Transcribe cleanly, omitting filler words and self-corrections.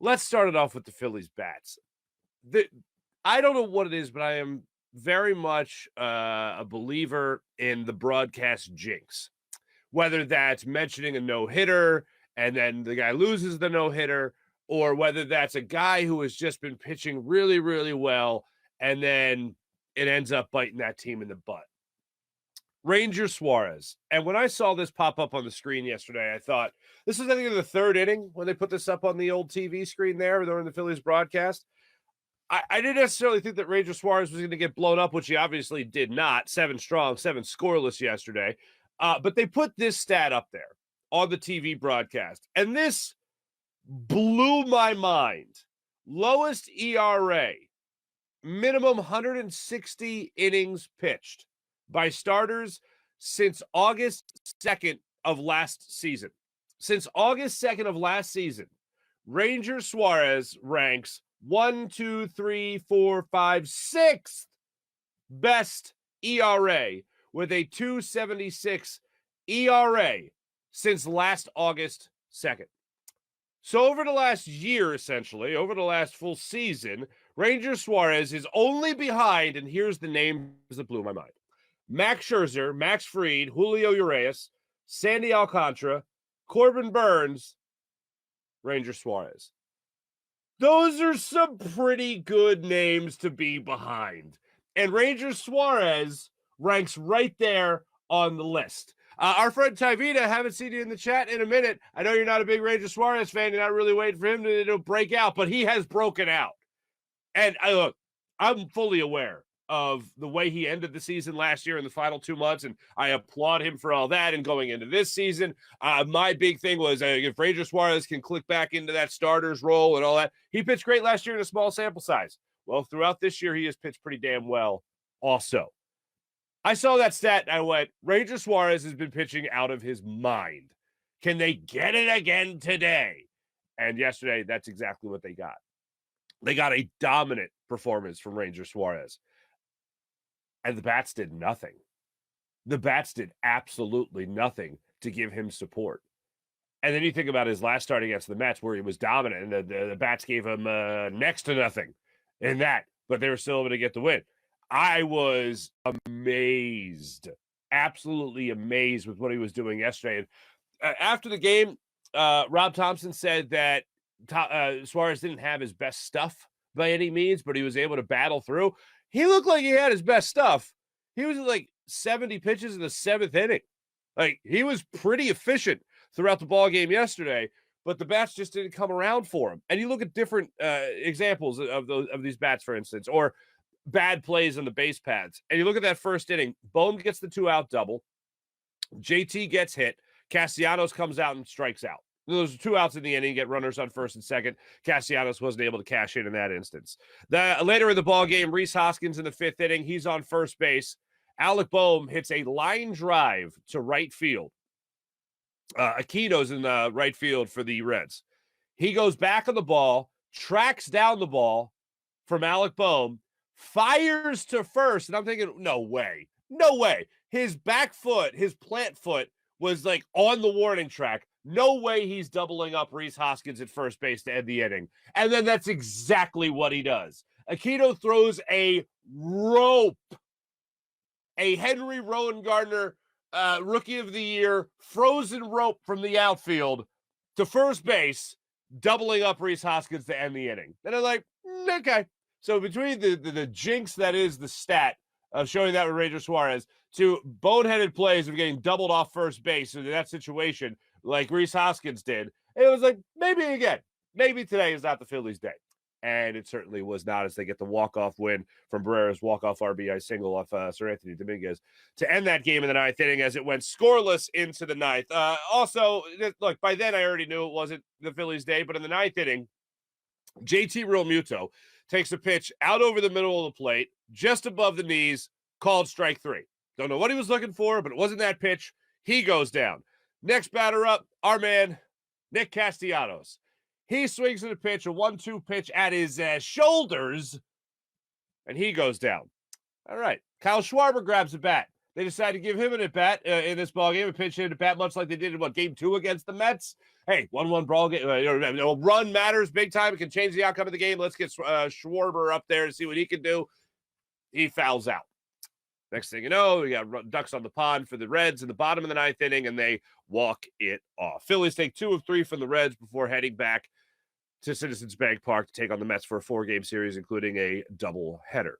Let's start it off with the Phillies bats. I don't know what it is, but I am very much a believer in the broadcast jinx. Whether that's mentioning a no-hitter and then the guy loses the no-hitter, or whether that's a guy who has just been pitching really, really well, and then it ends up biting that team in the butt. Ranger Suarez. And when I saw this pop up on the screen yesterday, I thought, this is, I think, the third inning when they put this up on the old TV screen there during the Phillies broadcast. I didn't necessarily think that Ranger Suarez was going to get blown up, which he obviously did not. 7 strong, 7 scoreless yesterday. But they put this stat up there on the TV broadcast, and this blew my mind. Lowest ERA, minimum 160 innings pitched by starters since August 2nd of last season. Since August 2nd of last season, Ranger Suarez ranks 1, 2, 3, 4, 5, 6th best ERA with a 2.76 ERA since last August 2nd. So over the last year, essentially, over the last full season, Ranger Suarez is only behind, and here's the names that blew my mind: Max Scherzer, Max Fried, Julio Urias, Sandy Alcantara, Corbin Burns, Ranger Suarez. Those are some pretty good names to be behind. And Ranger Suarez ranks right there on the list. Our friend Tyvita, haven't seen you in the chat in a minute. I know you're not a big Ranger Suarez fan. You're not really waiting for him to break out, but he has broken out. And look, I'm fully aware of the way he ended the season last year in the final 2 months, and I applaud him for all that. And going into this season, my big thing was if Ranger Suarez can click back into that starter's role and all that. He pitched great last year in a small sample size. Well, throughout this year, he has pitched pretty damn well also. I saw that stat and I went, Ranger Suarez has been pitching out of his mind. Can they get it again today? And yesterday, that's exactly what they got. They got a dominant performance from Ranger Suarez. And the bats did nothing. The bats did absolutely nothing to give him support. And then you think about his last start against the Mets where he was dominant, and the bats gave him next to nothing in that, but they were still able to get the win. I was amazed, absolutely amazed with what he was doing yesterday. And after the game, Rob Thompson said that Suarez didn't have his best stuff by any means, but he was able to battle through. He looked like he had his best stuff. He was at like 70 pitches in the 7th inning. Like, he was pretty efficient throughout the ball game yesterday, but the bats just didn't come around for him. And you look at different examples of these bats, for instance, or bad plays on the base paths. And you look at that first inning, Bohm gets the 2-out double. JT gets hit. Castellanos comes out and strikes out. Those are 2 outs in the inning, get runners on first and second. Castellanos wasn't able to cash in that instance. Later in the ball game, Rhys Hoskins in the 5th inning, he's on first base. Alec Bohm hits a line drive to right field. Aquino's in the right field for the Reds. He goes back on the ball, tracks down the ball from Alec Bohm, fires to first, and I'm thinking, no way. His back foot, his plant foot, was like on the warning track. No way he's doubling up Rhys Hoskins at first base to end the inning. And then that's exactly what he does. Aquino throws a rope, a Henry Rowan Gardner Rookie of the Year frozen rope from the outfield to first base, doubling up Rhys Hoskins to end the inning. And I'm like, okay. So between the jinx that is the stat of showing that with Ranger Suarez to boneheaded plays of getting doubled off first base in that situation, like Rhys Hoskins did, it was like, maybe today is not the Phillies' day. And it certainly was not, as they get the walk-off win from Barrera's walk-off RBI single off Sir Anthony Dominguez to end that game in the 9th inning as it went scoreless into the 9th. Also, look, by then I already knew it wasn't the Phillies' day, but in the 9th inning, JT Realmuto takes a pitch out over the middle of the plate, just above the knees, called strike 3. Don't know what he was looking for, but it wasn't that pitch. He goes down. Next batter up, our man, Nick Castellanos. He swings at a pitch, a 1-2 pitch at his shoulders, and he goes down. All right. Kyle Schwarber grabs a bat. They decided to give him an at-bat in this ballgame, a pinch hit at-bat, much like they did in, game 2 against the Mets. Hey, 1-1 ball game. Run matters big time. It can change the outcome of the game. Let's get Schwarber up there and see what he can do. He fouls out. Next thing you know, we got ducks on the pond for the Reds in the bottom of the 9th inning, and they walk it off. Phillies take 2 of 3 from the Reds before heading back to Citizens Bank Park to take on the Mets for a 4-game series, including a doubleheader.